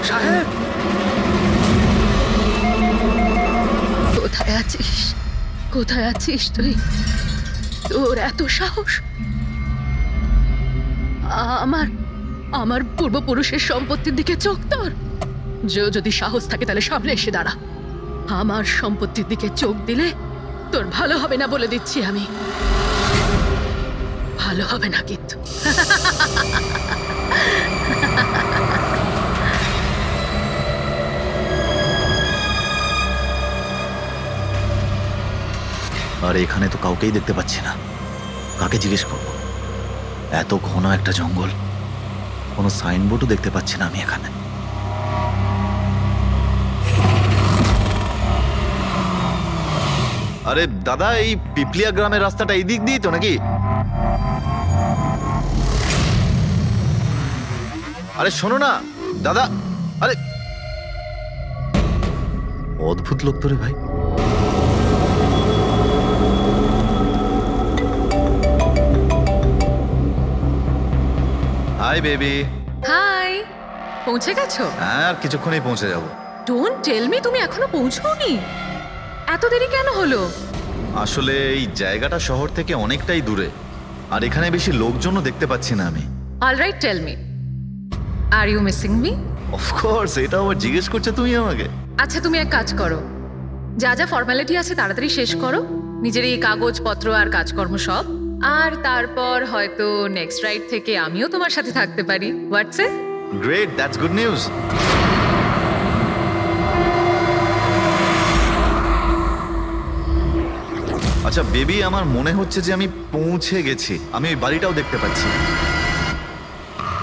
সাহেব, কোথায় আছিস? কোথায় আছিস তুই? তোর এত সাহস? আমার আমার পূর্বপুরুষের সম্পত্তির দিকে চোখ তোর? যদি সাহস থাকে তাহলে সামনে এসে দাঁড়া। আমার সম্পত্তির দিকে চোখ দিলে তোর ভালো হবে না বলে দিচ্ছি আমি। ভালো হবে না কিন্তু। আর এখানে তো কাউকেই দেখতে পাচ্ছি না, কাকে জিজ্ঞেস করব? এত ঘন একটা জঙ্গল, কোনো সাইনবোর্ডও দেখতে পাচ্ছি না আমি এখানে। আরে দাদা, এই পিপলিয়া গ্রামের রাস্তাটা এই দিক দিয়ে তো নাকি? আরে শোনো না দাদা, আরে অদ্ভুত লোক তো রে ভাই। Hi baby. হাই, পৌঁছে গেছো? হ্যাঁ, আর কিছুক্ষণেই পৌঁছে যাব। ডোন্ট টেল মি তুমি এখনো পৌঁছোনি। এত দেরি কেন হলো? আসলে এই জায়গাটা শহর থেকে অনেকটাই দূরে, আর এখানে বেশি লোকজনও দেখতে পাচ্ছি না আমি। Alright, tell me, are you missing me? Of course, এটা আবার জিজ্ঞেস করছো তুমি আমাকে? আচ্ছা, তুমি এক কাজ করো, যা যা ফর্মালিটি আছে তাড়াতাড়ি শেষ করো, নিজের এই কাগজপত্র আর কাজকর্ম সব, আর তারপর হয়তো নেক্সট রাইড থেকে আমিও তোমার সাথে থাকতে পারি। What's it? Great, that's good news. আচ্ছা বেবি, আমার মনে হচ্ছে যে আমি পৌঁছে গেছি। আমি ওই বাড়িটাও দেখতে পাচ্ছি।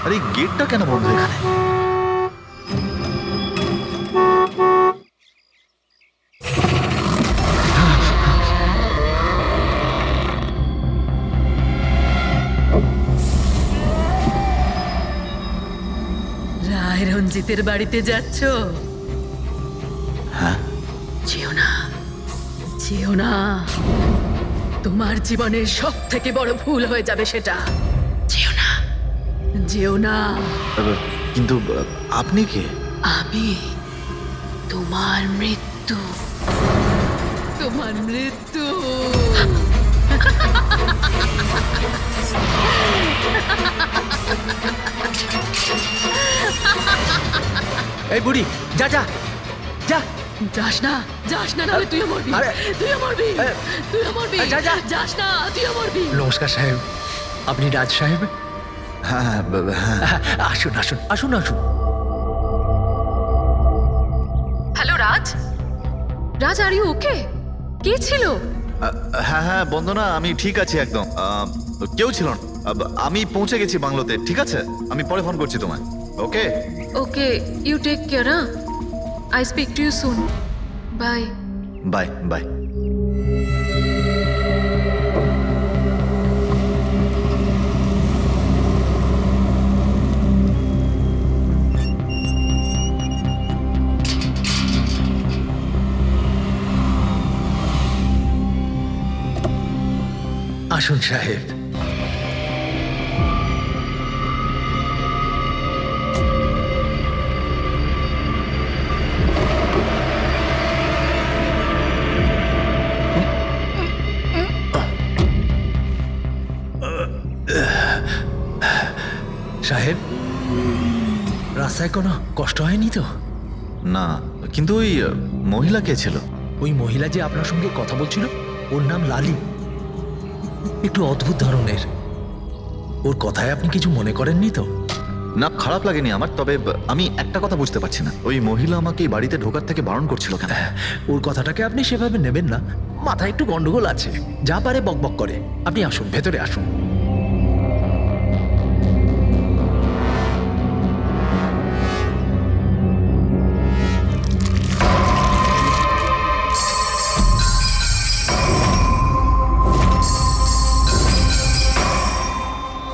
আরে এই গেটটা কেন বন্ধ এখানে? রায় রঞ্জিতের বাড়িতে যাচ্ছ? হ্যাঁ। যেও না, যেও না, তোমার জীবনের সব থেকে বড় ভুল হয়ে যাবে সেটা। যেও না, যেও না। কিন্তু আপনি কে? আমি তোমার মৃত্যু, তোমার মৃত্যু। এই বুড়ি, যা যা যা। যাস না, যাস না, নাহলে তুইও মরবি। তুইও মরবি, তুইও মরবি। যা যা, যাস না, তুইও মরবি। নমস্কার সাহেব, আপনি রাজ সাহেব? হ্যাঁ হ্যাঁ, আসুন আসুন আসুন আসুন। Hello Raj, Raj, are you okay? কে ছিল? হ্যাঁ হ্যাঁ বন্দনা, আমি ঠিক আছি একদম। কেউ ছিল না। আমি পৌঁছে গেছি বাংলোতে। ঠিক আছে, আমি পরে ফোন করছি তোমায়। Okay okay, you take care. I speak to you soon. Bye bye bye. আসুন সাহেব। সাহেব, রাস্তায় কোনো কষ্ট হয়নি তো? না, কিন্তু ওই মহিলা কে ছিল? ওই মহিলা যে আপনার সঙ্গে কথা বলছিল, ওর নাম লালি। একটু অদ্ভুত ধরনের। ওর কথায় আপনি কিছু মনে করেননি তো? না, খারাপ লাগেনি আমার। তবে আমি একটা কথা বুঝতে পারছি না, ওই মহিলা আমাকে এই বাড়িতে ঢোকার থেকে বারণ করছিল কেন? ওর কথাটাকে আপনি সেভাবে নেবেন না, মাথায় একটু গন্ডগোল আছে, যা পারে বকবক করে। আপনি আসুন, ভেতরে আসুন।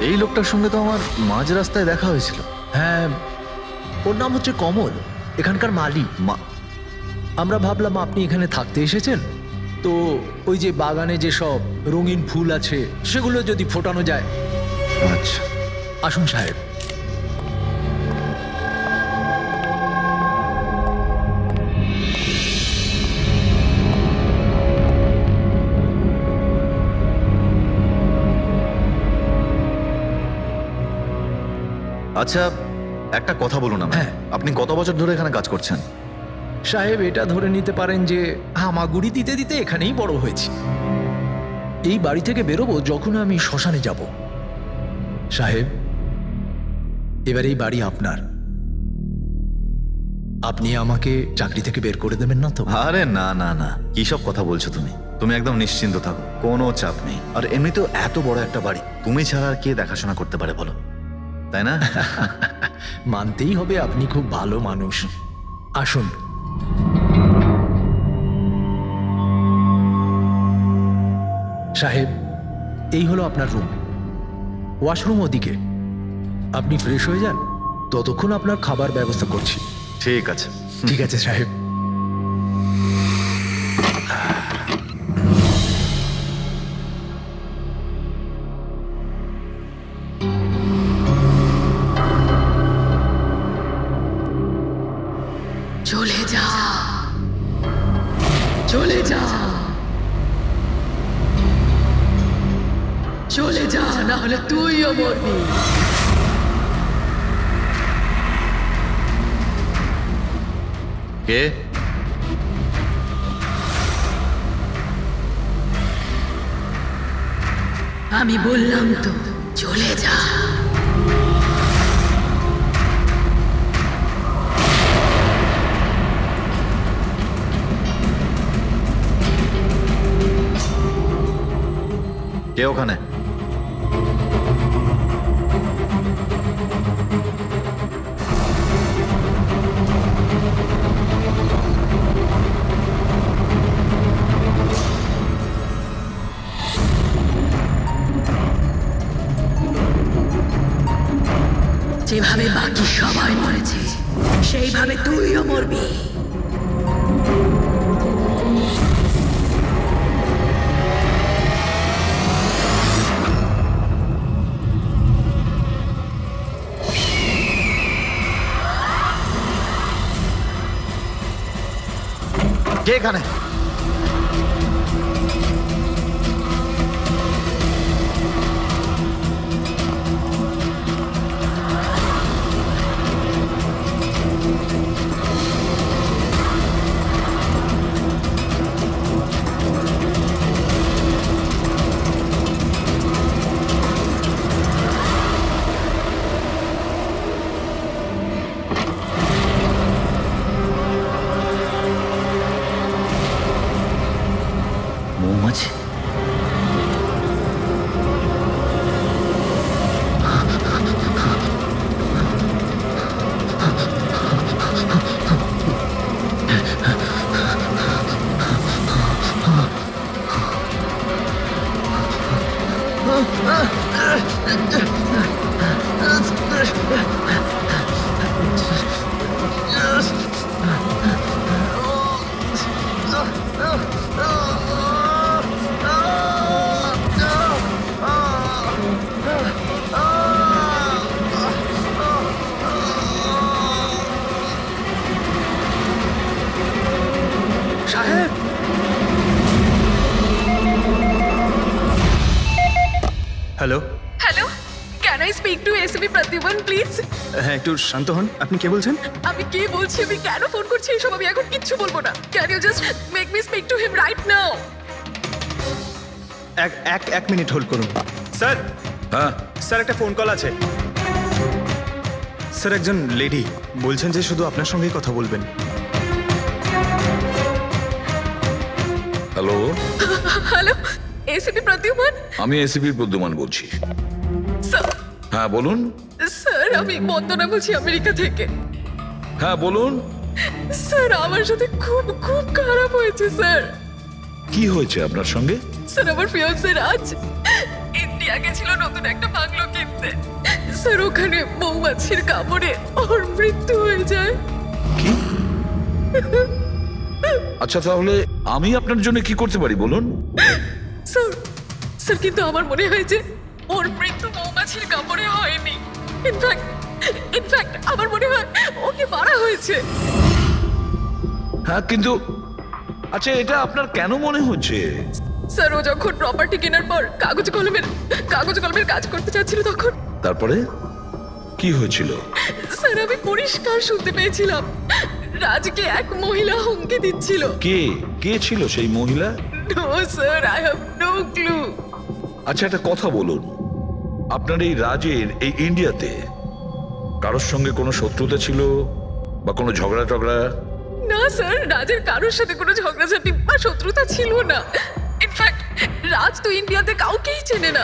এই লোকটার সঙ্গে তো আমার মাঝ রাস্তায় দেখা হয়েছিল। হ্যাঁ, ওর নাম হচ্ছে কমল, এখানকার মালি। আমরা ভাবলাম আপনি এখানে থাকতে এসেছেন, তো ওই যে বাগানে যে সব রঙিন ফুল আছে সেগুলো যদি ফোটানো যায়। আচ্ছা, আসুন সাহেব। আচ্ছা একটা কথা বলুন আমায়। হ্যাঁ। আপনি কত বছর ধরে এখানে কাজ করছেন? সাহেব, এটা ধরে নিতে পারেন যে হামাগুড়ি দিতে দিতে এখানেই বড় হয়েছি। এই বাড়ি থেকে বেরোবো যখন আমি শ্মশানে যাব। সাহেব, এবার এই বাড়ি আপনার। আপনি আমাকে চাকরি থেকে বের করে দেবেন না তো? আরে না না না, কি সব কথা বলছো তুমি? তুমি একদম নিশ্চিন্ত থাকো, কোনো চাপ নেই। আর এমনিতেও এত বড় একটা বাড়ি তুমি ছাড়া আর কে দেখাশোনা করতে পারে বলো, তাই না? মানতেই হবে আপনি খুব ভালো মানুষ। আসুন। সাহেব, এই হলো আপনার রুম। ওয়াশরুম ওদিকে। আপনি ফ্রেশ হয়ে যান, ততক্ষণ আপনার খাবার ব্যবস্থা করছি। ঠিক আছে। ঠিক আছে সাহেব। চলে যা, চলে যা, চলে যা, না হলে তুইও মরবি। কে? আমি বললাম তো চলে যা। কে ওখানে? যেভাবে বাকি সবাই মরেছে সেইভাবে তুইও মরবি। কে এখানে? মৌমাছি? সাহেব, hello. Hello, can I speak to SP Pradyuman please? হ্যাঁ, একটু শান্ত হন। আপনি কে বলছেন? আমি কি বলছি, আমি কেন ফোন করছি এসব আমি এখন কিচ্ছু বলবো না। Can you just make me speak to him right now? এক মিনিট হোল্ড করুন। স্যার। হ্যাঁ, স্যার, একটা ফোন কল আছে। স্যার, একজন লেডি বলছেন যে শুধু আপনার সঙ্গেই কথা বলবেন। Hello, hello, SP Pradyuman? আমি এসিপি প্রদ্যুমান বলছি। স্যার, হ্যাঁ বলুন। স্যার আমি বন্দনা বলছি আমেরিকা থেকে। হ্যাঁ বলুন, স্যার আমার সাথে খুব খুব খারাপ হয়েছে স্যার। কি হয়েছে আপনার সঙ্গে? স্যার আমার ফিয়ান্সে রাজ ইন্ডিয়া গেছিল নতুন একটা বাংলো কিনতে। স্যার ওখানে মৌমাছির কামড়ে ওর মৃত্যু হয়ে যায়। আচ্ছা তাহলে আমি আপনার জন্য কি করতে পারি বলুন? স্যার স্যার কিন্তু আমার মনে হয় যে ওর মৃত্যু মৌমাছির কামড়ে হয়নি। ইনফ্যাক্ট আমার মনে হয় ওকে মারা হয়েছে। হ্যাঁ কিন্তু আচ্ছা এটা আপনার কেন মনে হচ্ছে? স্যার ও যখন প্রপার্টি কেনার পর কাগজ কলমের কাজ করতে চাচ্ছিল তখন তারপরে কি হয়েছিল? স্যার আমি পরিষ্কার শুনতে পেয়েছিলাম রাজকে এক মহিলা হুমকি দিচ্ছিল। কে কে ছিল সেই মহিলা? No sir, I have no clue. আচ্ছা একটা কথা বলুন, আপনার এই রাজের এই ইন্ডিয়াতে কারোর সঙ্গে কোনো শত্রুতা ছিল বা কোনো ঝগড়া টগড়া? না স্যার, রাজের কারোর সাথে কোনো ঝগড়াঝাটি বা শত্রুতা ছিল না। ইনফ্যাক্ট রাজ তো ইন্ডিয়াতে কাউকেই চেনে না।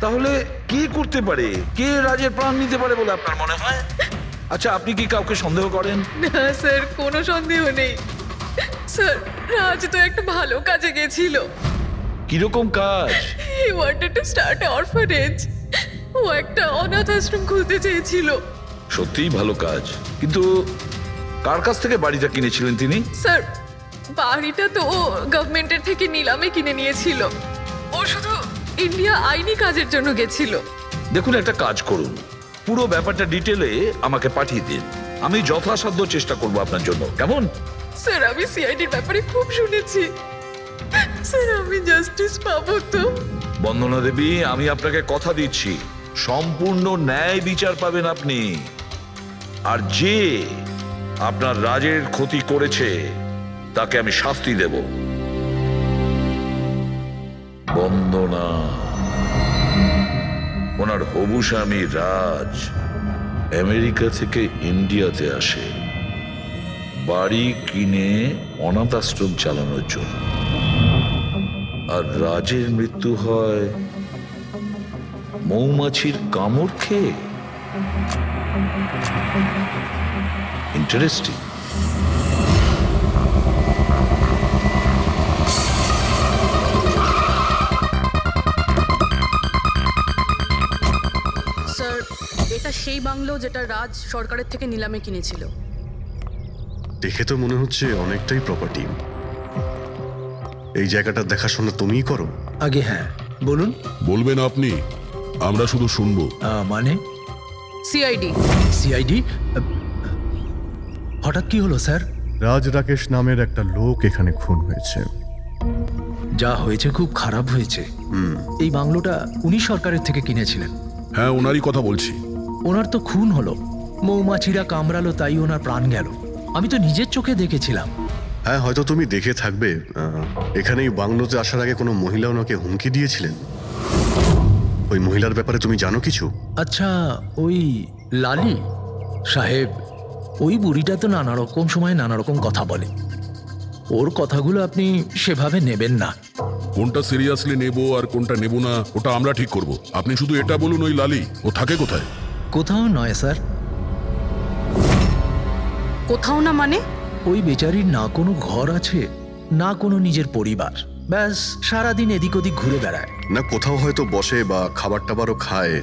তাহলে কি করতে পারে, কে রাজের প্রাণ নিতে পারে বলে আপনার মনে হয়? আচ্ছা আপনি কি কাউকে সন্দেহ করেন? না স্যার, কোনো সন্দেহ নেই। স্যার রাজ তো একটা ভালো কাজে গেছিল। কিরকম কাজ? He wanted to start orphanage. ও একটা অনাথ আশ্রম খুলতে চেয়েছিল। সত্যিই ভালো কাজ, কিন্তু কার কাছ থেকে বাড়িটা কিনেছিলেন তিনি? স্যার বাড়িটা তো ও গভর্নমেন্টের থেকে নিলামে কিনে নিয়েছিল। ও শুধু ইন্ডিয়া আইনি কাজের জন্য গেছিল। দেখুন একটা কাজ করুন, পুরো ব্যাপারটা ডিটেলে আমাকে পাঠিয়ে দিন, আমি যথাসাধ্য চেষ্টা করব আপনার জন্য, কেমন? স্যার আমি সিআইডির ব্যাপারে খুব শুনেছি। স্যার আমি জাস্টিস পাবো তো? বন্দনা দেবী, আমি আপনাকে কথা দিচ্ছি সম্পূর্ণ ন্যায় বিচার পাবেন আপনি। আর যে আপনার রাজের ক্ষতি করেছে তাকে আমি শাস্তি দেব। বন্দনা, ওনার হবু স্বামী রাজ আমেরিকা থেকে ইন্ডিয়াতে আসে বাড়ি কিনে অনাথ আশ্রম চালানোর জন্য, আর রাজের মৃত্যু হয় মৌমাছির কামড় খেয়ে। ইন্টারেস্টিং। স্যার এটা সেই বাংলো যেটা রাজ সরকারের থেকে নিলামে কিনেছিল। দেখে তো মনে হচ্ছে অনেকটাই প্রপার্টি। এই জায়গাটার দেখাশোনা তুমিই করো? আগে হ্যাঁ, বলুন। বলবেন আপনি, আমরা শুধু শুনবো। মানে সিআইডি। সিআইডি? হঠাৎ কি হলো স্যার? রাজ রাকেশ নামের একটা লোক এখানে খুন হয়েছে। যা হয়েছে খুব খারাপ হয়েছে। এই বাংলোটা উনি সরকারের থেকে কিনেছিলেন। হ্যাঁ, ওনারই কথা বলছি। ওনার তো খুন হলো, মৌমাছিরা কামড়ালো, তাই ওনার প্রাণ গেল। আমি তো নিজের চোখে দেখেছিলাম। হ্যাঁ, হয়তো তুমি দেখে থাকবে। এখানে এই বাংলোতে আসার আগে কোনো মহিলা ওনাকে হুমকি দিয়েছিলেন। ওই মহিলার ব্যাপারে তুমি জানো কিছু? আচ্ছা, ওই লালি সাহেব, ওই বুড়িটা তো নানা রকম সময় নানা রকম কথা বলে। ওর কথাগুলো আপনি সেভাবে নেবেন না। কোনটা সিরিয়াসলি নেব আর কোনটা নেব না ওটা আমরা ঠিক করব। আপনি শুধু এটা বলুন, ওই লালি ও থাকে কোথায়? কোথাও নয় স্যার। কোথাও না মানে? ওই বেচারির না কোনো ঘর আছে, না কোনো নিজের পরিবার। ব্যাস সারাদিন এদিক ওদিক ঘুরে বেড়ায়। না কোথাও হয়তো বসে বা খাবার টাবারও খায়,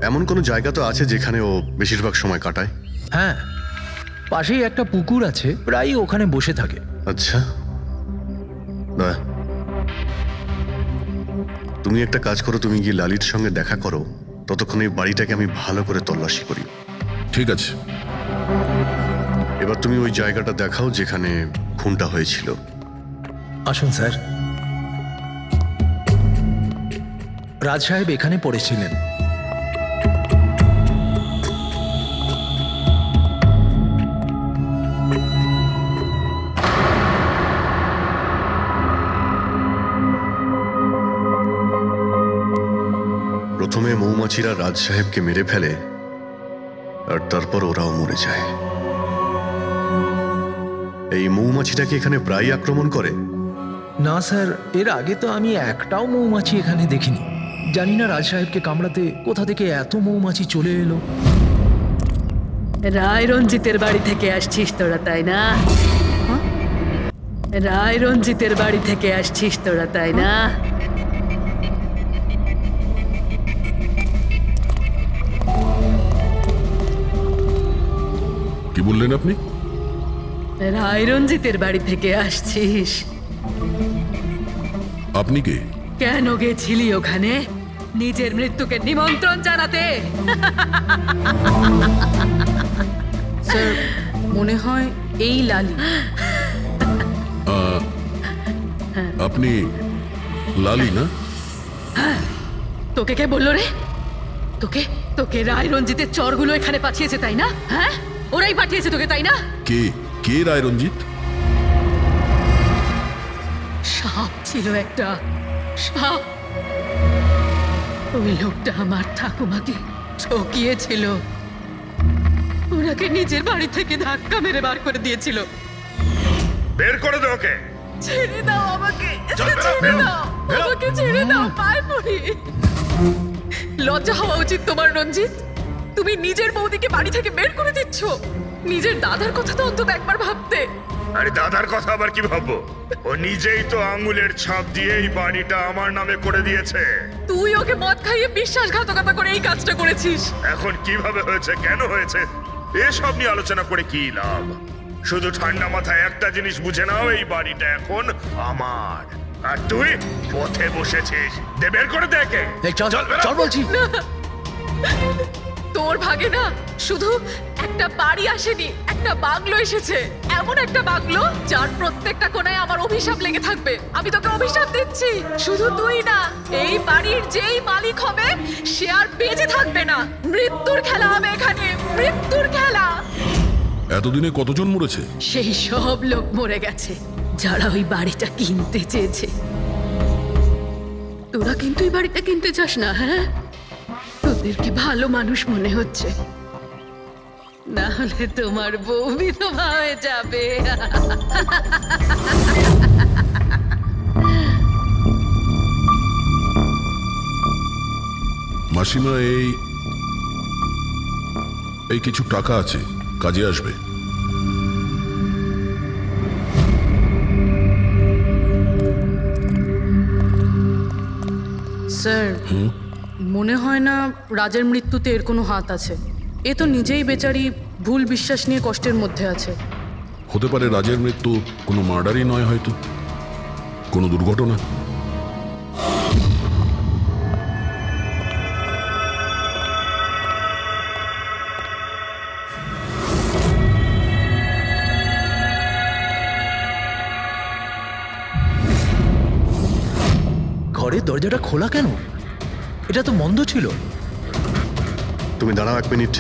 এমন কোনো জায়গা তো আছে যেখানে ও বেশিরভাগ সময় কাটায়? হ্যাঁ, পাশেই একটা পুকুর আছে, প্রায়ই ওখানে বসে থাকে। আচ্ছা, না তুমি একটা কাজ করো, তুমি গিয়ে লালির সঙ্গে দেখা করো। ততক্ষণ এই বাড়িটাকে আমি ভালো করে তল্লাশি করি। ঠিক আছে। এবার তুমি ওই জায়গাটা দেখাও যেখানে খুনটা হয়েছিল। আসুন স্যার। রাজ সাহেব এখানে পড়েছিলেন। প্রথমে মৌমাছিরা রাজ সাহেবকে মেরে ফেলে, আর তারপর ওরাও মরে যায়। এই মৌমাছিটাকে এখানে প্রায় আক্রমণ করে? না স্যার, এর আগে তো আমি একটাও মৌমাছি এখানে দেখিনি। জানি না রাজ সাহেবকে কামড়াতে কোথা থেকে এত মৌমাছি চলে এলো। রায় রঞ্জিতের বাড়ি থেকে আসছিস তোরা, তাই না? রায় রঞ্জিতের বাড়ি থেকে আসছিস তোরা, তাই না? কি বললেন আপনি? রায় রঞ্জিতের বাড়ি থেকে আসছিস? আপনি কে? কেন গেছিলি ওখানে? নিজের মৃত্যুকে নিমন্ত্রণ জানাতে? স্যার মনে হয় এই লালি। আপনি লালি না? তোকে কে বললো রে? তোকে তোকে রায় রঞ্জিতের চরগুলো এখানে পাঠিয়েছে তাই না? হ্যাঁ, ওরাই পাঠিয়েছে তোকে তাই না? কে কে রায় রঞ্জিত? সাপ ছিল একটা, সাপ। ওই লোকটা আমার ঠাকুমাকে ঠকিয়েছিল, ওনাকে নিজের বাড়ি থেকে ধাক্কা মেরে বার করে দিয়েছিল। বের করে দে ওকে। ছেড়ে দাও আমাকে, ছেড়ে দাও আমাকে, ছেড়ে দাও, পায়ে পড়ি। লজ্জা হওয়া উচিত তোমার রঞ্জিত। তুমি নিজের বৌদিকে বাড়ি থেকে বের করে দিচ্ছ। নিজের দাদার কথা তো অন্তত একবার ভাবতে। আরে দাদার কথা আবার কি ভাববো? ও নিজেই তো আঙ্গুলের ছাপ দিয়ে এই বাড়িটা আমার নামে করে দিয়েছে। তুই ওকে মদ খাইয়ে বিশ্বাসঘাতকতা করে এই কাজটা করেছিস। এখন কিভাবে হয়েছে, কেন হয়েছে, এসব নিয়ে আলোচনা করে কি লাভ? শুধু ঠান্ডা মাথায় একটা জিনিস বুঝে নাও, এই বাড়িটা এখন আমার, আর তুই পথে বসেছিস। দে বের করে দেখে। চল চল বলছি। তোর ভাগে না শুধু একটা বাড়ি আসেনি, একটা বাংলো এসেছে। এমন একটা বাংলো যার প্রত্যেকটা কোণায় আমার অভিশাপ লেগে থাকবে। আমি তোকে অভিশাপ দিচ্ছি, শুধু তুই না, এই বাড়ির যেই মালিক হবে সে আর বেঁচে থাকবে না। মৃত্যুর খেলা হবে এখানে, মৃত্যুর খেলা। এতদিনে কতজন মরেছে? সেই সব লোক মরে গেছে যারা ওই বাড়িটা কিনতে চেয়েছে। তোরা কিন্তু এই বাড়িটা কিনতে চাস না, হ্যাঁ? তোদেরকে ভালো মানুষ মনে হচ্ছে, না হলে তোমার বউ বিধবা হয়ে যাবে। মাসিমা, এই কিছু টাকা আছে, কাজে আসবে। স্যার মনে হয় না রাজের মৃত্যুতে এর কোনো হাত আছে। এ তো নিজেই বেচারি ভুল বিশ্বাস নিয়ে কষ্টের মধ্যে আছে। হতে পারে রাজের মৃত্যু কোনো মার্ডারই নয়, হয়তো কোনো দুর্ঘটনা। ঘরের দরজাটা খোলা কেন? এটা তো বন্ধ ছিল। তুমি দাঁড়াও 1 মিনিট।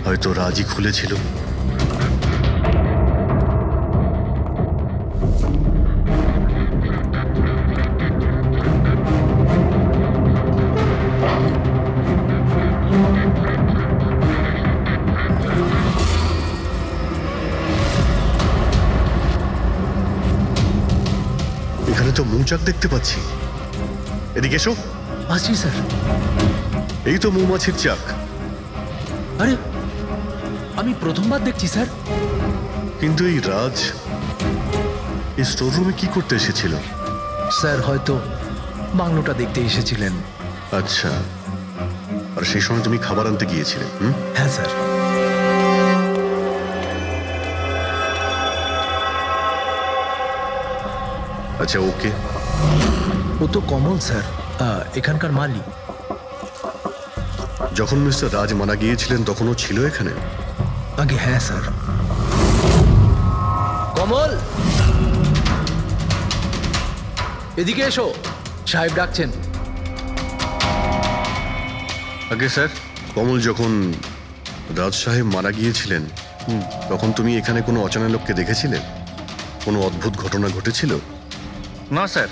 হয়তো রাজি খুলেছিল। এখানে তো মৌচাক দেখতে পাচ্ছি। এদিকে এসো। আসছি স্যার। এই তো মৌমাছির চাক। আরে আমি প্রথমবার দেখছি স্যার। কিন্তু এই রাজ এই স্টোর রুমে কি করতে এসেছিল? স্যার হয়তো বাংলোটা দেখতে এসেছিলেন। আচ্ছা, আর সেই সময় তুমি খাবার আনতে গিয়েছিলে? হ্যাঁ স্যার। আচ্ছা, ওকে। ও তো কমল স্যার, এখানকার মালিক। যখন মিস্টার রাজ মারা গিয়েছিলেন তখন ও ছিল এখানে? আগে হ্যাঁ স্যার। কমল, এদিকে এসো, সাহেব ডাকছেন। আগে স্যার, কমল যখন রাজ সাহেব মারা গিয়েছিলেন তখন তুমি এখানে কোনো অচেনা লোককে দেখেছিলে? কোনো অদ্ভুত ঘটনা ঘটেছিল? না স্যার।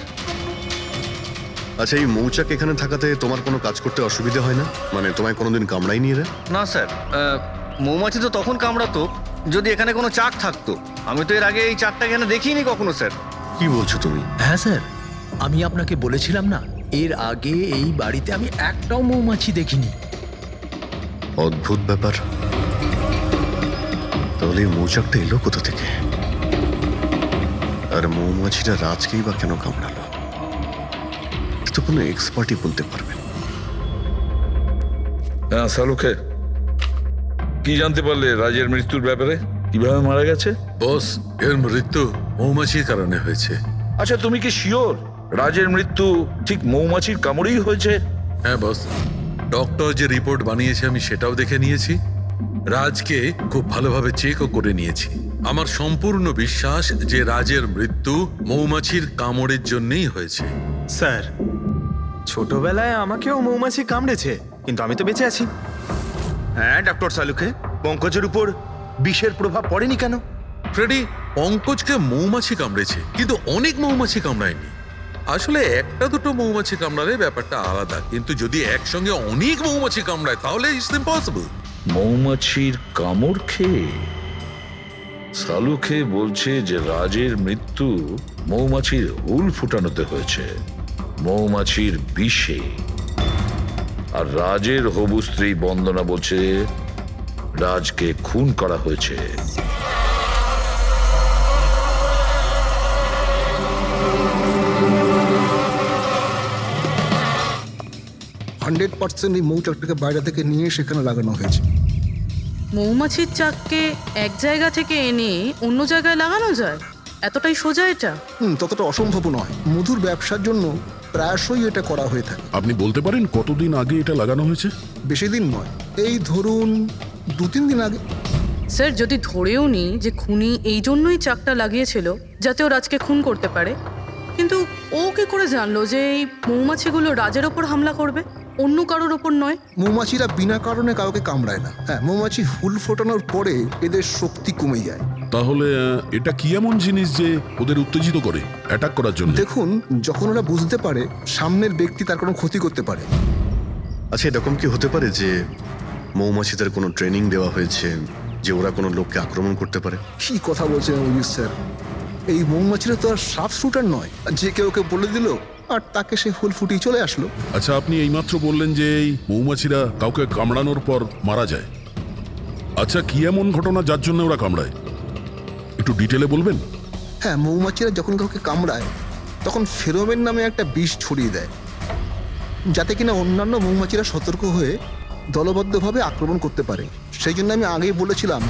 আচ্ছা, এই মৌচাক এখানে থাকাতে তোমার কোনো কাজ করতে অসুবিধা হয় না? মানে তোমায় কোনোদিন কামড়ায়নি এরা? না স্যার, মৌমাছি তো তখন কামড়াতো যদি এখানে কোনো চাক থাকতো। আমি তো এর আগে এই চাকটা এখানে দেখিনি কখনো স্যার। কি বলছো তুমি? হ্যাঁ স্যার, আমি আপনাকে বলেছিলাম না, এর আগে এই বাড়িতে আমি একটাও মৌমাছি দেখিনি। অদ্ভুত ব্যাপার। তাহলে এই মৌচাকটা এলো কোথা থেকে? আর মৌমাছিটা রাজকেই বা কেন কামড়ালো? তো কোনো এক্সপার্টই বলতে পারবেন। হ্যাঁ সালুকে, কি জানতে পারলে রাজের মৃত্যুর ব্যাপারে? কিভাবে মারা গেছে? বস, এর মৃত্যু মৌমাছির কারণে হয়েছে। আচ্ছা, তুমি কি শিওর রাজের মৃত্যু ঠিক মৌমাছির কামড়েই হয়েছে? হ্যাঁ বস, ডক্টর যে রিপোর্ট বানিয়েছে আমি সেটাও দেখে নিয়েছি। রাজকে খুব ভালোভাবে চেকও করে নিয়েছি। আমার সম্পূর্ণ বিশ্বাস যে রাজের মৃত্যু মৌমাছির কামড়ের জন্যই হয়েছে। স্যার, ছোটবেলায় আমাকেও মৌমাছি কামড়েছে, কিন্তু আমি তো বেঁচে আছি। হ্যাঁ ডক্টর সালুকে, পঙ্কজের উপর বিষের প্রভাব পড়েনি কেন? ফ্রেডি, পঙ্কজকে মৌমাছি কামড়েছে, কিন্তু অনেক মৌমাছি কামড়ায়নি। আসলে একটা দুটো মৌমাছি কামড়ালে ব্যাপারটা আলাদা, কিন্তু যদি একসঙ্গে অনেক মৌমাছি কামড়ায় তাহলে ইটস ইম্পসিবল। মৌমাছির কামড় খেয়ে সালুকে বলছে যে রাজের মৃত্যু মৌমাছির হুল ফুটানোতে হয়েছে, মৌমাছির বিষে। আর রাজের হবু স্ত্রী বন্দনা বলছে রাজকে খুন করা হয়েছে। 100% এই মৌচাকটাকে বাইরে থেকে নিয়ে সেখানে লাগানো হয়েছে। মৌমাছির চাককে এক জায়গা থেকে এনে অন্য জায়গায় লাগানো যায়? এতটাই সোজা এটা? ততটা অসম্ভব নয়। মধুর ব্যবসার জন্য প্রায়শই এটা করা হয়ে থাকে। আপনি বলতে পারেন কতদিন আগে এটা লাগানো হয়েছে? বেশি দিন নয়, এই ধরুন 2-3 দিন আগে। স্যার, যদি ধরেও নি যে খুনি এই জন্যই চাকটা লাগিয়েছিল যাতে ও রাজকে খুন করতে পারে, কিন্তু ও কি করে জানলো যে এই মৌমাছিগুলো রাজের ওপর হামলা করবে, অন্য কারোর ওপর নয়? মৌমাছিরা বিনা কারণে কাউকে কামড়ায় না। হ্যাঁ, মৌমাছি হুল ফোটানোর পরে এদের শক্তি কমে যায়। তাহলে এটা কি এমন জিনিস যে ওদের উত্তেজিত করে অ্যাটাক করার জন্য? দেখুন, যখন ওরা বুঝতে পারে সামনের ব্যক্তি তার কোনো ক্ষতি করতে পারে। আচ্ছা, এরকম কি হতে পারে যে মৌমাছিদের কোনো ট্রেনিং দেওয়া হয়েছে যে ওরা কোনো লোককে আক্রমণ করতে পারে? কি কথা বলছেন অজিত স্যার? এই মৌমাছিরা তো আর সাফ শুটার নয় যে কেউ বলে দিল আর তাকে সে হুল ফুটিয়ে চলে আসলো। আচ্ছা, আপনি এইমাত্র বললেন যে এই মৌমাছিরা কাউকে কামড়ানোর পর মারা যায়। আচ্ছা, কি এমন ঘটনা যার জন্য ওরা কামড়ায়, একটু ডিটেলে বলবেন? হ্যাঁ, মৌমাছিরা যখন কাউকে কামড়ায় তখন ফেরোমেন নামে একটা বিষ ছড়িয়ে দেয়, যাতে কিনা অন্যান্য মৌমাছিরা সতর্ক হয়ে দলবদ্ধভাবে আক্রমণ করতে পারে। সেই জন্য আমি আগেই বলেছিলাম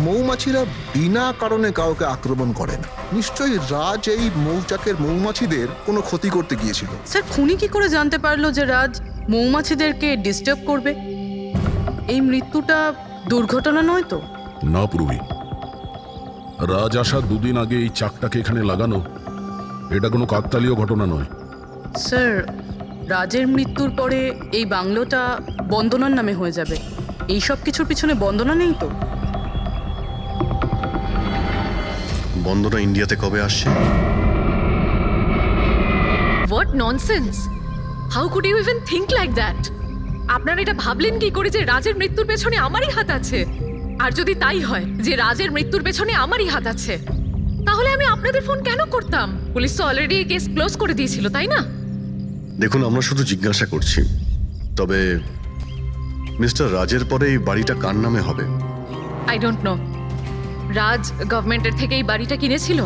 মৌমাছিরা বিনা কারণে কাউকে আক্রমণ করে না। নিশ্চয়ই রাজ এই মৌচাকের মৌমাছিদের কোনো ক্ষতি করতে গিয়েছিল। স্যার, খুনি কি করে জানতে পারলো যে রাজ মৌমাছিদেরকে ডিস্টার্ব করবে? এই মৃত্যুটা দুর্ঘটনা নয় তো? না পূর্বী, রাজ আসার 2 দিন আগে এই চাকটাকে এখানে লাগানো এটা কোনো কাকতালীয় ঘটনা নয়। স্যার, রাজের মৃত্যুর পরে এই বাংলোটা বন্দনার নামে হয়ে যাবে। এই সব কিছুর পিছনে বন্দনা নেই তো? বন্দনা ইন্ডিয়াতে কবে আসছে? What nonsense! How could you even think like that? আপনারা এটা ভাবলেন কি করে যে রাজের মৃত্যুর পেছনে আমারই হাত আছে? আর যদি তাই হয় যে রাজের মৃত্যুর পেছনে আমারই হাত আছে, তাহলে আমি আপনাদের ফোন কেন করতাম? পুলিশ তো অলরেডি এই কেস ক্লোজ করে দিয়েছিল, তাই না? দেখুন, আমরা শুধু জিজ্ঞাসা করছি। তবে মিস্টার রাজের পরে এই বাড়িটা কার নামে হবে? I don't know. রাজ গভর্নমেন্টের থেকে এই বাড়িটা কিনেছিল,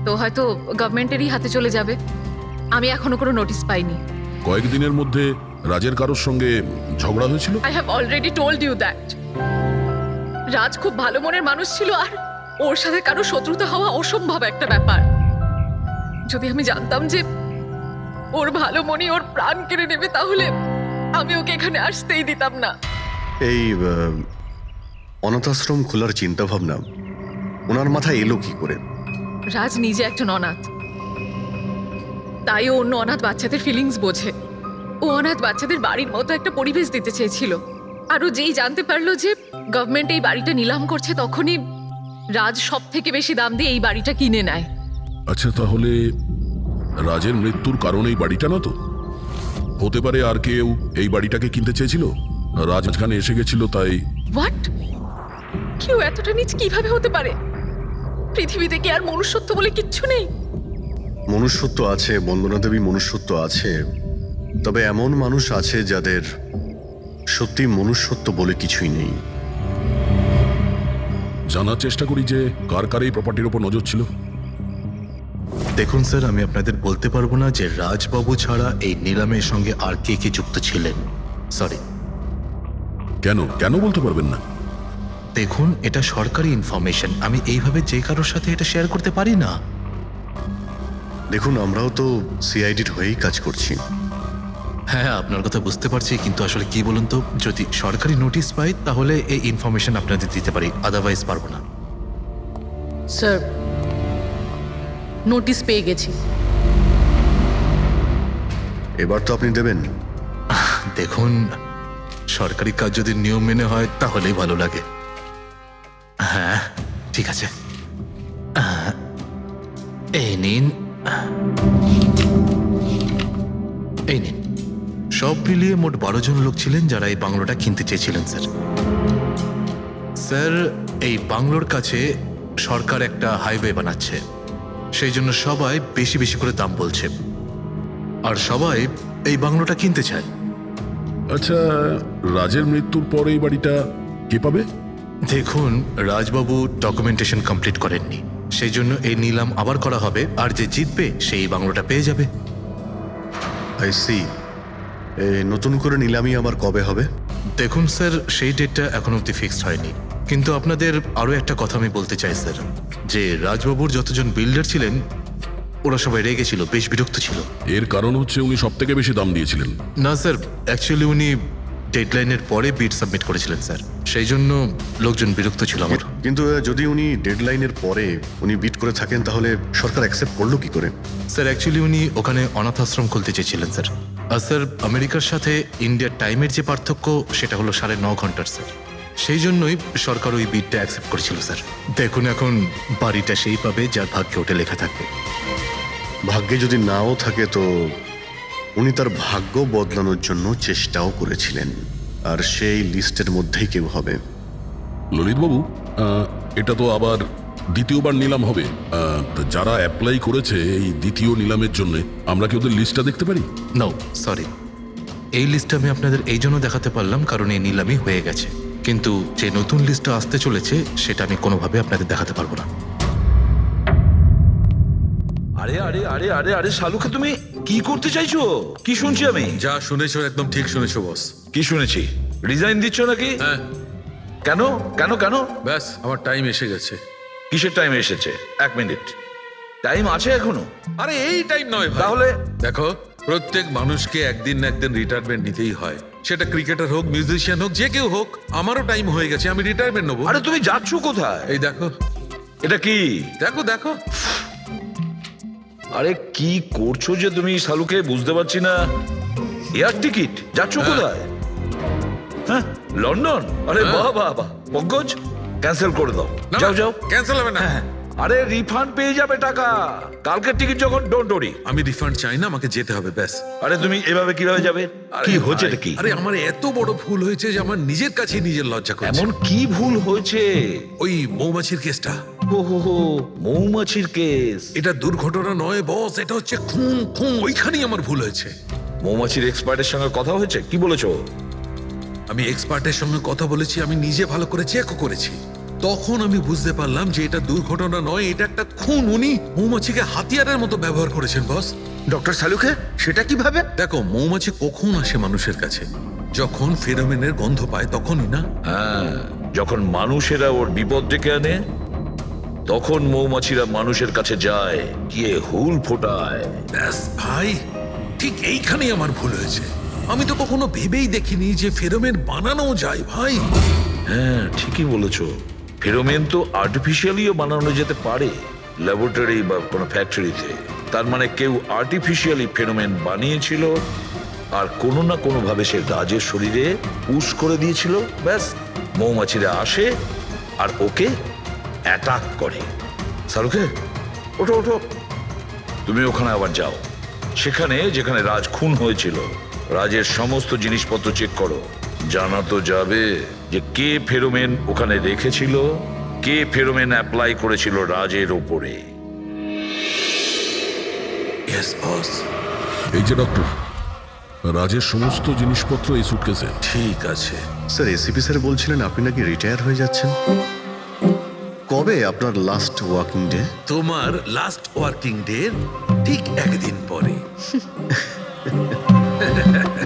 তো হয়তো গভর্নমেন্টেরই হাতে চলে যাবে। আমি এখনো কোনো নোটিশ পাইনি। কয়েকদিনের মধ্যে রাজের কারোর সঙ্গে ঝগড়া হয়েছিল? I have already told you that. Raj খুব ভালো মনের মানুষ ছিল, আর ওর সাথে কারো শত্রুতা হওয়া অসম্ভব একটা ব্যাপার। যদি আমি জানতাম যে ওর ভালো মনই ওর প্রাণ কেড়ে নেবে, তাহলে আমি ওকে এখানে আসতেই দিতাম না। এই অনাথাশ্রম খোলার চিন্তা ভাবনা ওনার মাথায় এলো কি করে? রাজ নিজে একজন অনাথ, তাই ও অন্য অনাথ বাচ্চাদের ফিলিংস বোঝে। ও অনাথ বাচ্চাদের বাড়ির মতো একটা পরিবেশ দিতে চেয়েছিল। আর ও যেই জানতে পারলো যে গভর্নমেন্ট এই বাড়িটা নিলাম করছে, তখনই রাজ সব থেকে বেশি দাম দিয়ে এই বাড়িটা কিনে নেয়। আচ্ছা, তাহলে রাজের মৃত্যুর কারণ এই বাড়িটা না তো? হতে পারে আর কেউ এই বাড়িটাকে কিনতে চেয়েছিল, রাজ এখানে এসে গেছিল তাই। হোয়াট? কেউ এতটা নিচ কিভাবে হতে পারে? পৃথিবীতে কি আর মনুষ্যত্ব বলে কিচ্ছু নেই? মনুষ্যত্ব আছে, বন্দনা দেবী, মনুষ্যত্ব আছে। তবে এমন মানুষ আছে যাদের সত্যি মনুষ্যত্ব বলে কিছুই নেই। জানার চেষ্টা করি যে কার কার এই প্রপার্টির উপর নজর ছিল। দেখুন স্যার, আমি আপনাদের বলতে পারবো না যে রাজবাবু ছাড়া এই নিলামের সঙ্গে আর কে কে যুক্ত ছিলেন। সরি। কেন কেন বলতে পারবেন না? দেখুন, এটা সরকারি ইনফরমেশন, আমি এইভাবে যে কারোর সাথে এটা শেয়ার করতে পারি না। দেখুন, আমরাও তো সিআইডির হয়েই কাজ করছি। হ্যাঁ, আপনার কথা বুঝতে পারছি, কিন্তু আসলে কি বলুন তো, যদি সরকারি নোটিশ পাই তাহলে এই ইনফরমেশন আপনাদের দিতে পারি, আদারওয়াইজ পারবো না। স্যার, নোটিশ পেয়ে গেছি। এবার তো আপনি দেবেন। দেখুন, সরকারি কাজ যদি নিয়ম মেনে হয় তাহলেই ভালো লাগে। হ্যাঁ, ঠিক আছে, এই নিন, এই নিন। সব মিলিয়ে মোট 12 জন লোক ছিলেন যারা এই বাংলোটা কিনতে চেয়েছিলেন স্যার। স্যার, এই বাংলোর কাছে সরকার একটা হাইওয়ে বানাচ্ছে, সেই জন্য সবাই বেশি বেশি করে দাম বলছে, আর সবাই এই বাংলোটা কিনতে চায়। আচ্ছা, রাজের মৃত্যুর পর এই বাড়িটা কে পাবে? দেখুন, রাজবাবু ডকুমেন্টেশন কমপ্লিট করেননি, সেই জন্য এই নিলাম আবার করা হবে, আর যে জিতবে সেই বাংলোটা পেয়ে যাবে। I see. নতুন করে নিলামি আবার কবে হবে? দেখুন স্যার, সেই ডেটটা এখন অব্দি ফিক্সড হয়নি, কিন্তু আপনাদের আরও একটা কথা আমি বলতে চাই স্যার, যে রাজবাবুর যতজন বিল্ডার ছিলেন ওরা সবাই রেগে ছিল, বেশ বিরক্ত ছিল। এর কারণ হচ্ছে উনি সব থেকে বেশি দাম দিয়েছিলেন। না স্যার, অ্যাকচুয়ালি উনি ডেডলাইনের পরে বিড সাবমিট করেছিলেন স্যার, সেই জন্য লোকজন বিরক্ত ছিল আমার। কিন্তু যদি উনি ডেডলাইনের পরে উনি বিট করে থাকেন তাহলে সরকার অ্যাকসেপ্ট করলো কি করে? স্যার, অ্যাকচুয়ালি উনি ওখানে অনাথ আশ্রম খুলতে চেয়েছিলেন স্যার। আর স্যার, আমেরিকার সাথে ইন্ডিয়ার টাইমের যে পার্থক্য সেটা হলো 9.5 ঘন্টার স্যার, সেই জন্যই সরকার ওই বিডটা অ্যাকসেপ্ট করেছিল স্যার। দেখুন, এখন বাড়িটা সেই পাবে যার ভাগ্যে ওটা লেখা থাকবে। ভাগ্যে যদি নাও থাকে তো উনি তার ভাগ্য বদলানোর জন্য চেষ্টাও করেছিলেন, আর সেই লিস্টের মধ্যেই কেউ হবে। ললিতবাবু, এটা তো আবার দ্বিতীয়বার নিলাম হবে। যারা অ্যাপ্লাই করেছে এই দ্বিতীয় নিলামের জন্য, আমরা কি ওদের লিস্টটা দেখতে পারি? নো, সরি, এই লিস্টটা আমি আপনাদের এই জন্য দেখাতে পারলাম কারণ এই নিলামই হয়ে গেছে, কিন্তু যে নতুন লিস্টটা আসতে চলেছে সেটা আমি কোনোভাবে আপনাদের দেখাতে পারবো না। আরে আরে আরে আরে আরে শালুকে, তুমি কি করতে চাইছো? কি শুনছি আমি? যা শুনেছো একদম ঠিক শুনেছো বস। কি শুনেছি? রিজাইন দিচ্ছ নাকি? হ্যাঁ। কেন কেন কেন? ব্যাস, আমার টাইম এসে গেছে। কিসের টাইম এসেছে? 1 মিনিট টাইম আছে এখনো? আরে এই টাইম নয় ভাই। তাহলে দেখো, প্রত্যেক মানুষকে একদিন না একদিন রিটায়ারমেন্ট নিতেই হয়, সেটা ক্রিকেটার হোক, মিউজিশিয়ান হোক, যে কেউ হোক। আমারও টাইম হয়ে গেছে, আমি রিটায়ারমেন্ট নেবো। আরে তুমি যাচ্ছ কোথায়? এই দেখো। এটা কি? দেখো দেখো। আরে কি করছো যে তুমি শালুকে, বুঝতে পারছি না। এয়ার টিকিট, যাচ্ছ কোথায়? হ্যাঁ, লন্ডন? আরে বাহ বাহ বাহ। পঙ্কজ, ক্যান্সেল করে দাও, যাও যাও। ক্যান্সেল হবে না। আরে রিফান্ড পেয়ে যাবে টাকা, কালকের টিকিট যখন, ডোন্ট ওরি। আমি রিফান্ড চাই না, আমাকে যেতে হবে ব্যাস। আরে তুমি এভাবে কিভাবে যাবে? কি হচ্ছে এটা কি? আরে আমার এত বড় ভুল হয়েছে যে আমার নিজের কাছে নিজের লজ্জা করছে। এমন কি ভুল হয়েছে? ওই মৌমাছির কেসটা। ও হো হো, মৌমাছির কেস। এটা দুর্ঘটনা নয় বস, এটা হচ্ছে খুন। খুন, ওইখানেই আমার ভুল হয়েছে। মৌমাছির এক্সপার্টের সঙ্গে কথা হয়েছে? কি বলেছো? আমি এক্সপার্টের সঙ্গে কথা বলেছি, আমি নিজে ভালো করে চেকও করেছি। তখন আমি বুঝতে পারলাম যে এটা দুর্ঘটনা নয়, এটা একটা খুন। উনি মৌমাছিকে হাতিয়ারের মতো ব্যবহার করেছেন বস। ডক্টর শালুকে, সেটা কিভাবে? দেখো, মৌমাছি কখন আসে মানুষের কাছে? যখন ফেরোমেনের গন্ধ পায় তখনই না? হ্যাঁ, যখন মানুষেরা ওর বিপদ ডেকে আনে তখন মৌমাছিরা মানুষের কাছে যায়, গিয়ে হুল ফোটায়। ব্যাস ভাই, ঠিক এইখানেই আমার ভুল হয়েছে। আমি তো কখনো ভেবেই দেখিনি যে ফেরোমেন বানানো যায় ভাই। হ্যাঁ, ঠিকই বলেছো। ফেরোমেন তো আর্টিফিশিয়ালিও বানানো যেতে পারে, ল্যাবরেটরি বা কোনো ফ্যাক্টরিতে। তার মানে কেউ আর্টিফিশিয়ালি ফেরোমেন বানিয়েছিল, আর কোনো না কোনো ভাবে সে রাজের শরীরে পুশ করে দিয়েছিল। ব্যাস, মৌমাছিরা আসে আর ওকে অ্যাটাক করে। শালুকে, ওঠো ওঠো, তুমি ওখানে আবার যাও, সেখানে যেখানে রাজ খুন হয়েছিল রাজের সমস্ত জিনিসপত্র চেক করো। জানা তো যাবে যে কে ফেরোমেন ওখানে রেখেছিল, কে ফেরোমেন অ্যাপ্লাই করেছিল রাজের ওপরে। এই যে ডক্টর, রাজের সমস্ত জিনিসপত্র এই সুটকেসে। ঠিক আছে স্যার। এসিপি স্যার বলছিলেন আপনি নাকি রিটায়ার হয়ে যাচ্ছেন। কবে আপনার লাস্ট ওয়ার্কিং ডে? তোমার লাস্ট ওয়ার্কিং ডে ঠিক একদিন পরে।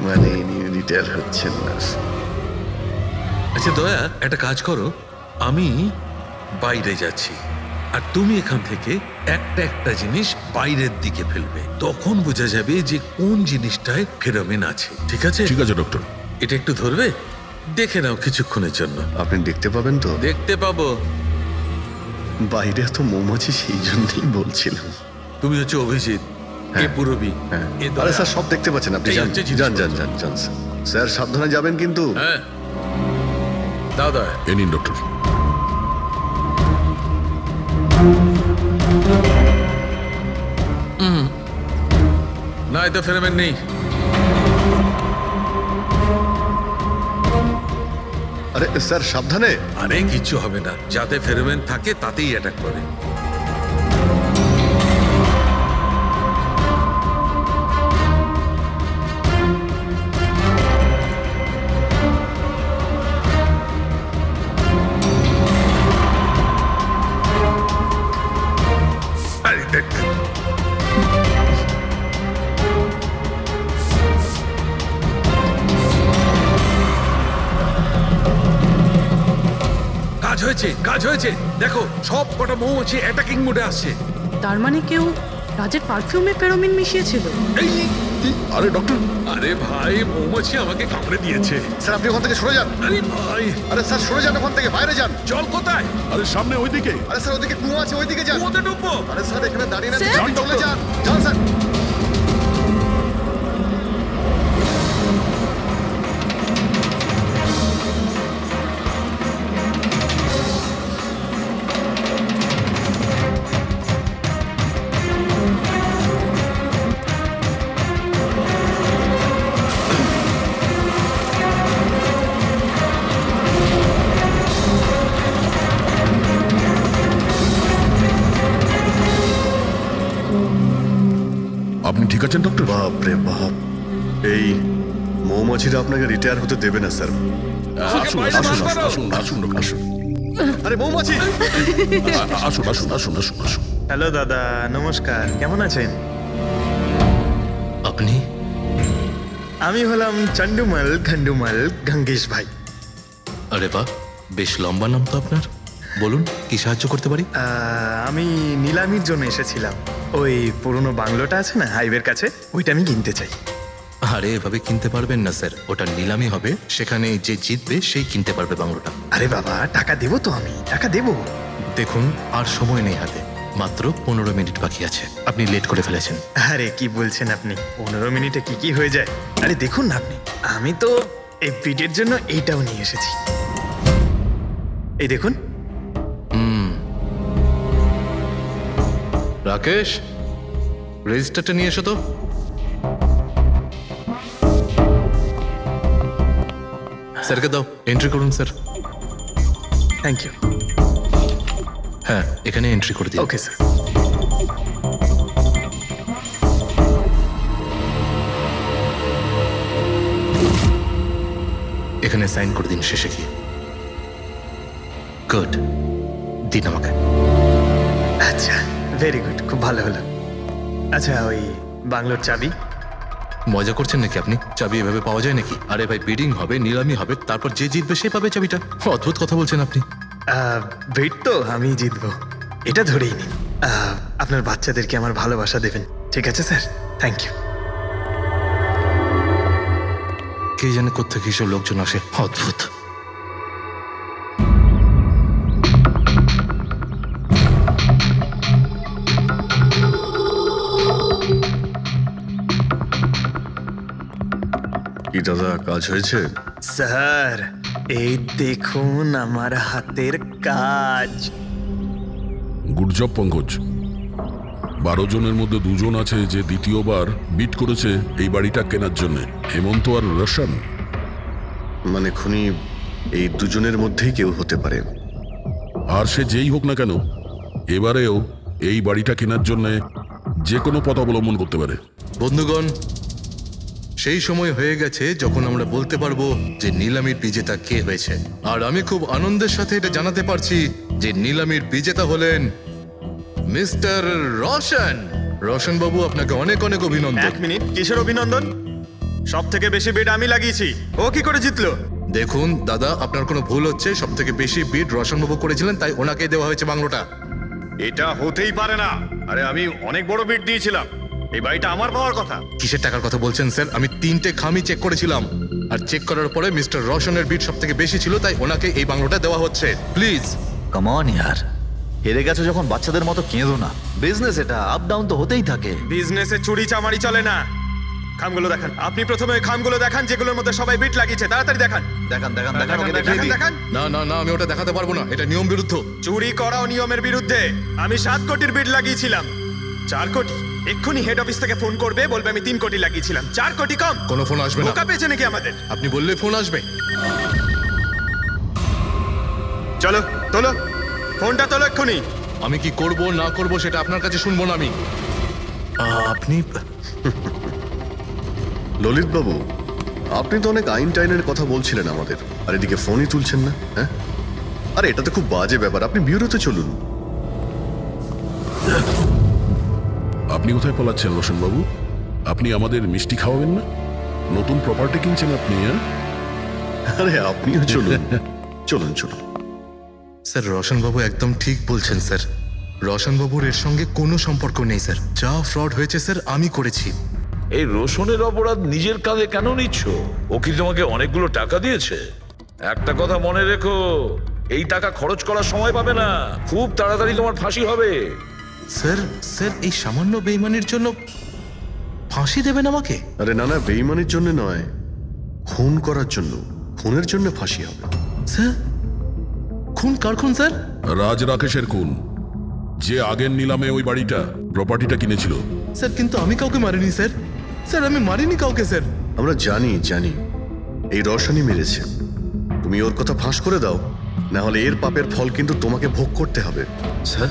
মানে ইনি রিটায়ার হচ্ছেন না। আচ্ছা দয়া, একটা কাজ করো, আমি বাইরে যাচ্ছি আর তুমি এখান থেকে একটা একটা জিনিস বাইরের দিকে ফেলবে, তখন বোঝা যাবে যে কোন জিনিসটায় ফেরোমেন আছে। ঠিক আছে? ঠিক আছে ডক্টর। এটা একটু ধরবে, দেখে নাও কিছুক্ষণের জন্য। আপনি দেখতে পাবেন তো? দেখতে পাবো। বাইরে তো মৌমাছি, সেই জন্যই বলছিলাম। তুমি হচ্ছে অভিজিৎ, এ পুরবী। আরে স্যার সব দেখতে পাচ্ছেন আপনি, এই যান হচ্ছে যান যান জিনিসপত্র। যান যান স্যার, সাবধানে যাবেন কিন্তু। হ্যাঁ দাদা, এ নিন ডক্টর। না এতে ফেরোমেন নেই। আরে স্যার সাবধানে। আরে কিচ্ছু হবে না, যাতে ফেরোমেন থাকে তাতেই অ্যাটাক করে। আরে দেখ, কাজ হয়েছে, কাজ হয়েছে। দেখো সব কটা মৌমাছি অ্যাটাকিং মোডে আসছে। তার মানে কেউ রাজের পারফিউমে ফেরোমিন মিশিয়েছিল। এই আরে ডক্টর, আরে ভাই, মৌমাছি আমাকে কামড়ে দিয়েছে। স্যার আপনি ওখান থেকে সরে যান। আরে ভাই, আরে স্যার সরে যান ওখান থেকে, বাইরে যান। জল কোথায়? আরে সামনে ওইদিকে। আরে স্যার ওদিকে কুয়ো আছে, ওইদিকে যান। ওতে ডুববো? আরে স্যার এখানে দাঁড়িয়ে না, স্যার? চলে যান, যান স্যার। আপনি ঠিক আছেন ডক্টর? বাপ রে বাপ, এই মৌমাছিরা আপনাকে রিটায়ার হতে দেবে না স্যার। আসুন আসুন আসুন আসুন ডক্টর, আসুন। আরে মৌমাছি, আসুন আসুন আসুন আসুন আসুন। হ্যালো দাদা, নমস্কার, কেমন আছেন? আপনি? আমি হলাম চন্ডুমাল ঘন্ডুমাল গঙ্গেশ ভাই। আরে বাহ, বেশ লম্বা নাম তো আপনার। বলুন কি সাহায্য করতে পারি? আমি নিলামির জন্য এসেছিলাম। ওই পুরনো বাংলোটা আছে না হাইওয়ের কাছে, ওইটা আমি কিনতে চাই। আরে এভাবে কিনতে পারবেন না স্যার, ওটা নিলামি হবে, সেখানে যে জিতবে সেই কিনতে পারবে বাংলোটা। আরে বাবা, টাকা দেবো তো, আমি টাকা দেবো। দেখুন আর সময় নেই হাতে, মাত্র 15 মিনিট বাকি আছে, আপনি লেট করে ফেলেছেন। আরে কি বলছেন আপনি, 15 মিনিটে কি কি হয়ে যায়? আরে দেখুন না আপনি, আমি তো এই পিটের জন্য এইটাও নিয়ে এসেছি। এই দেখুন। রাকেশ, রেজিস্টারটা নিয়ে এসো তো। স্যারকে দাও, এন্ট্রি করুন স্যার। Thank you. হ্যাঁ, এখানে এন্ট্রি করে দিন। Okay sir. এখানে সাইন করে দিন শেষে গিয়ে। গুড, দিন আমাকে। আচ্ছা, ভেরি গুড, খুব ভালো হলো। আচ্ছা, ওই বাংলোর চাবি? মজা করছেন নাকি আপনি? চাবি এভাবে পাওয়া যায় নাকি? আরে ভাই, বিডিং হবে, নিলামি হবে, তারপর যে জিতবে সে পাবে চাবিটা। অদ্ভুত কথা বলছেন আপনি। ভেট তো আমি জিতবো, এটা ধরেই নিন। আপনার বাচ্চাদেরকে আমার ভালোবাসা দেবেন, ঠিক আছে স্যার? Thank you. কে জানে কোত্থেকে এসব লোকজন আসে, অদ্ভুত। কি দাদা, কাজ হয়েছে? স্যার এই দেখুন আমার হাতের কাজ। Good job Pankaj. 12 জনের মধ্যে 2 জন আছে যে দ্বিতীয়বার বিট করেছে এই বাড়িটা কেনার জন্য, হেমন্ত আর রোশন। মানে খুনি এই দুজনের মধ্যেই কেউ হতে পারে। আর সে যেই হোক না কেন, এবারেও এই বাড়িটা কেনার জন্য যে কোনো পথ অবলম্বন করতে পারে। বন্ধুগণ, সেই সময় হয়ে গেছে যখন আমরা বলতে পারবো যে নিলামির বিজেতা কে হয়েছে। আর আমি খুব আনন্দের সাথে এটা জানাতে পারছি যে নিলামির বিজেতা হলেন মিস্টার রোশন। রোশন বাবু, আপনাকে অনেক অনেক অভিনন্দন। 1 মিনিট, কিসের অভিনন্দন? সব থেকে বেশি বেড আমি লাগিয়েছি, ও কি করে জিতলো? দেখুন দাদা, আপনার কোনো ভুল হচ্ছে। সব থেকে বেশি বিড রোশনবাবু করেছিলেন, তাই ওনাকেই দেওয়া হয়েছে বাংলোটা। এটা হতেই পারে না। আরে আমি অনেক বড় বিট দিয়েছিলাম, এই বাড়িটা আমার পাওয়ার কথা। কিসের টাকার কথা বলছেন স্যার? আমি 3টে খামি চেক করেছিলাম, আর চেক করার পরে মিস্টার রোশনের বিড সব থেকে বেশি ছিল, তাই ওনাকে এই বাংলোটা দেওয়া হচ্ছে। প্লিজ কাম অন ইয়ার, হেরে গেছো যখন বাচ্চাদের মতো কেঁদো না। বিজনেস এটা, আপ ডাউন তো হতেই থাকে। বিজনেসে চুরি চামারি চলে না। খামগুলো দেখান। আপনি প্রথমে ওই খামগুলো দেখান যেগুলোর মধ্যে সবাই বিট লাগিয়েছে। তাড়াতাড়ি দেখান। দেখান দেখান দেখান, ওকে দেখিয়ে দিই। দেখান। না না না, আমি ওটা দেখাতে পারবো না, এটা নিয়ম বিরুদ্ধ। চুরি করাও নিয়মের বিরুদ্ধে। আমি 7 কোটির বিট লাগিয়েছিলাম। 4 কোটি। এক্ষুনি হেড অফিস থেকে ফোন করবে, বলবে আমি 3 কোটি লাগিয়েছিলাম। 4 কোটি কম। কোনো ফোন আসবে না। বোকা পেয়েছে নাকি আমাদের? আপনি বললে ফোন আসবে। চলো তোলো, ফোনটা তোলো এক্ষুনি। আমি কি করব না করব সেটা আপনার কাছে শুনবো না আমি। আপনি ললিত বাবু, আপনি তো অনেক আইন টাইনের কথা বলছিলেন আমাদের, আর এদিকে ফোনই তুলছেন না। হ্যাঁ, আরে এটা তো খুব বাজে ব্যাপার। আপনি ব্যুরোতে চলুন। আপনি কোথায় পলাচ্ছেন রোশনবাবু? আপনি আমাদের মিষ্টি খাওয়াবেন না? নতুন প্রপার্টি কিনছেন আপনি? হ্যাঁ, আরে আপনিও চলুন। চলুন চলুন। স্যার রোশনবাবু একদম ঠিক বলছেন স্যার। রোশনবাবুর এর সঙ্গে কোনো সম্পর্ক নেই স্যার। যা ফ্রড হয়েছে স্যার আমি করেছি। এই রোশনের অপরাধ নিজের কাঁধে কেন নিচ্ছ? ও কি তোমাকে অনেকগুলো টাকা দিয়েছে? একটা কথা মনে রেখো, এই টাকা খরচ করার সময় পাবে না। খুব তাড়াতাড়ি তোমার ফাঁসি হবে। স্যার স্যার এই সামান্য বেইমানির জন্য ফাঁসি দেবেন আমাকে? আরে না না, বেইমানির জন্য নয়, খুন করার জন্য। খুনের জন্য ফাঁসি হবে। স্যার খুন কার খুন স্যার? রাজ রাকেশের খুন, যে আগের নিলামে ওই বাড়িটা প্রপার্টিটা কিনেছিল। স্যার কিন্তু আমি কাউকে মারিনি স্যার। স্যার আমি মারিনি কাউকে স্যার। আমরা জানি জানি এই রওশনই মেরেছে। তুমি ওর কথা ফাঁস করে দাও, না হলে এর পাপের ফল কিন্তু তোমাকে ভোগ করতে হবে। স্যার,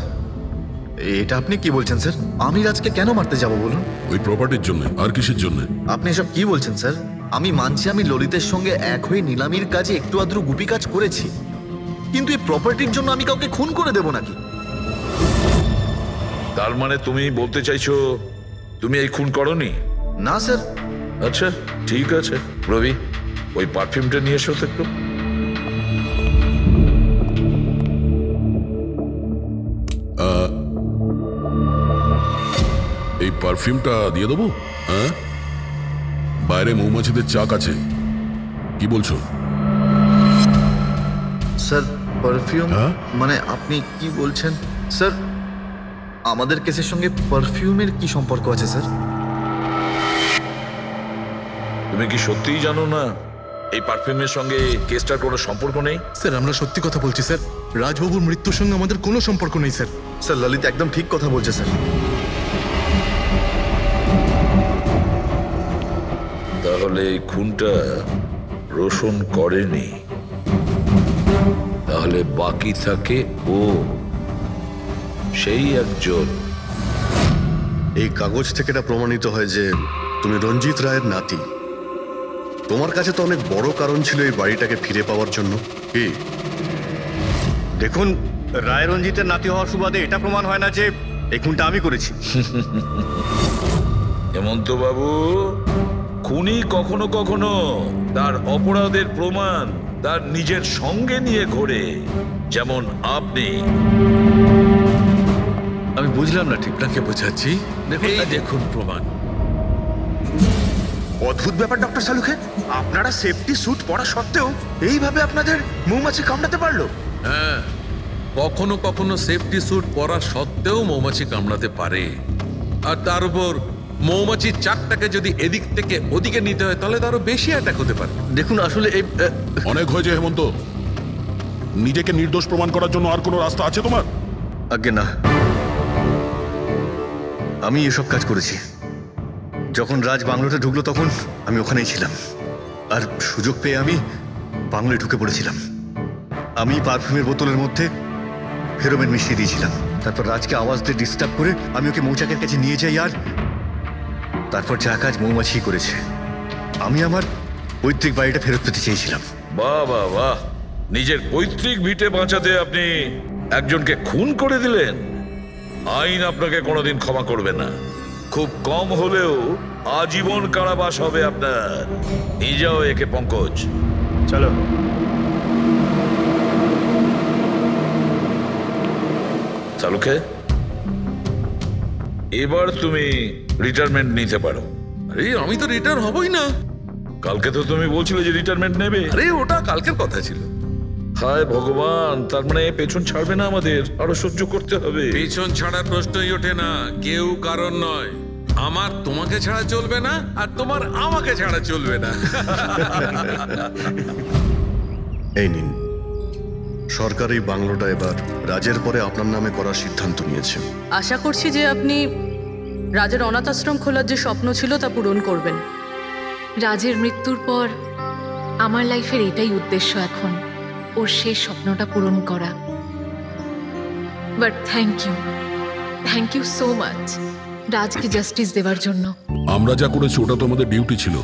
এটা আপনি কি বলছেন স্যার? আমি রাজকে কেন মারতে যাব বলুন? ওই প্রপার্টির জন্য। আর কিসের জন্য? আপনি এসব কি বলছেন স্যার? আমি মানছি আমি ললিতের সঙ্গে এক হয়ে নিলামির কাজে একটু আদ্রু গুপি কাজ করেছি, কিন্তু এই প্রপার্টির জন্য আমি কাউকে খুন করে দেব নাকি? তার মানে তুমি বলতে চাইছো তুমি এই খুন করনি? না স্যার। আচ্ছা ঠিক আছে, রবি ওই পারফিউমটা নিয়ে এসো তো একটু। এই পারফিউমটা দিয়ে দেবো? হ্যাঁ, বাইরে মৌমাছিদের চাক আছে, কি বলছো? স্যার পারফিউম মানে আপনি কি বলছেন? স্যার আমাদের কেসের সঙ্গে পারফিউমের কি সম্পর্ক আছে স্যার? তুমি কি সত্যিই জানো না এই পারফিউমের সঙ্গে কেসটার কোনো সম্পর্ক নেই? স্যার আমরা সত্যি কথা বলছি স্যার। রাজবাবুর মৃত্যুর সঙ্গে আমাদের কোনো সম্পর্ক নেই স্যার। স্যার ললিত একদম ঠিক কথা বলছে স্যার। তাহলে এই খুনটা রোশন করেনি, তাহলে বাকি থাকে ও, সেই একজন। এই কাগজ থেকে এটা প্রমাণিত হয় যে তুমি রঞ্জিত রায়ের নাতি। তোমার কাছে তো অনেক বড় কারণ ছিল এই বাড়িটাকে ফিরে পাওয়ার জন্য। কি দেখুন, রায় রঞ্জিতের নাতি হওয়ার সুবাদে এটা প্রমাণ হয় না যে এই খুনটা আমি করেছি। হেমন্ত বাবু, খুনি কখনো কখনো তার অপরাধের প্রমাণ তার নিজের সঙ্গে নিয়ে ঘোরে, যেমন আপনি। আমি বুঝলাম না ঠিক। আপনাকে বোঝাচ্ছি, এই দেখুন প্রমাণ। অদ্ভুত ব্যাপার ডক্টর সালুখে, আপনারা সেফটি স্যুট পরা সত্ত্বেও এইভাবে আপনাদের মৌমাছি কামড়াতে পারলো? হ্যাঁ, কখনো কখনো সেফটি স্যুট পরা সত্ত্বেও মৌমাছি কামড়াতে পারে। আর তার উপর মৌমাছির চাকটাকে যদি এদিক থেকে ওদিকে নিতে হয় তাহলে তো আরো বেশি অ্যাটাক হতে পারে। দেখুন আসলে এই অনেক হয়েছে হেমন্ত। নিজেকে নির্দোষ প্রমাণ করার জন্য আর কোনো রাস্তা আছে তোমার? আগে না, আমি এসব কাজ করেছি। যখন রাজ বাংলোতে ঢুকলো তখন আমি ওখানেই ছিলাম, আর সুযোগ পেয়ে আমি বাংলোয় ঢুকে পড়েছিলাম। আমি পারফিউমের বোতলের মধ্যে ফেরোমেন মিশিয়ে দিয়েছিলাম। তারপর রাজকে আওয়াজ দিয়ে ডিস্টার্ব করে আমি ওকে মৌচাকের কাছে নিয়ে যাই, আর তারপর যা কাজ মৌমাছি করেছে। আমি আমার পৈতৃক বাড়িটা ফেরত পেতে চেয়েছিলাম। বাহ বাহ বাহ, নিজের পৈতৃক ভিটে বাঁচাতে আপনি একজনকে খুন করে দিলেন। আইন আপনাকে কোনোদিন ক্ষমা করবে না। খুব কম হলেও আজীবন কারাবাস হবে আপনার। নিয়ে যাও একে পঙ্কজ। চলো। চালুকে, এবার তুমি রিটায়ারমেন্ট নিতে পারো। আরে আমি তো রিটায়ার হবই না। কালকে তো তুমি বলছিলে যে রিটায়ারমেন্ট নেবে। আরে ওটা কালকের কথা ছিল। হায় ভগবান, তার মানে পেছন ছাড়বে না, আমাদের আরো সহ্য করতে হবে। পিছন ছাড়ার প্রশ্নই ওঠে না, কেউ কারণ নয়। আমার তোমাকে ছাড়া চলবে না, আর তোমার আমাকে ছাড়া চলবে না। এই নিন, সরকার এই বাংলোটা এবার রাজের পরে আপনার নামে করার সিদ্ধান্ত নিয়েছে। আশা করছি যে আপনি রাজের অনাথ আশ্রম খোলার যে স্বপ্ন ছিল তা পূরণ করবেন। রাজের মৃত্যুর পর আমার লাইফের এটাই উদ্দেশ্য এখন, ওর সেই স্বপ্নটা পূরণ করা। But thank you so much রাজকে জাস্টিস দেওয়ার জন্য। আমরা যা করেছি ওটা তো আমাদের ডিউটি ছিল।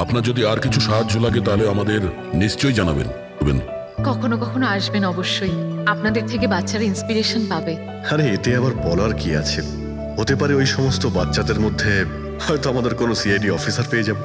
আপনার যদি আর কিছু সাহায্য লাগে তাহলে আমাদের নিশ্চয়ই জানাবেন। কখনো কখনো আসবেন অবশ্যই, আপনাদের থেকে বাচ্চারা ইন্সপিরেশন পাবে। আরে এতে আবার বলার কি আছে, হতে পারে ওই সমস্ত বাচ্চাদের মধ্যে হয়তো আমাদের কোনো সিআইডি অফিসার পেয়ে যাব।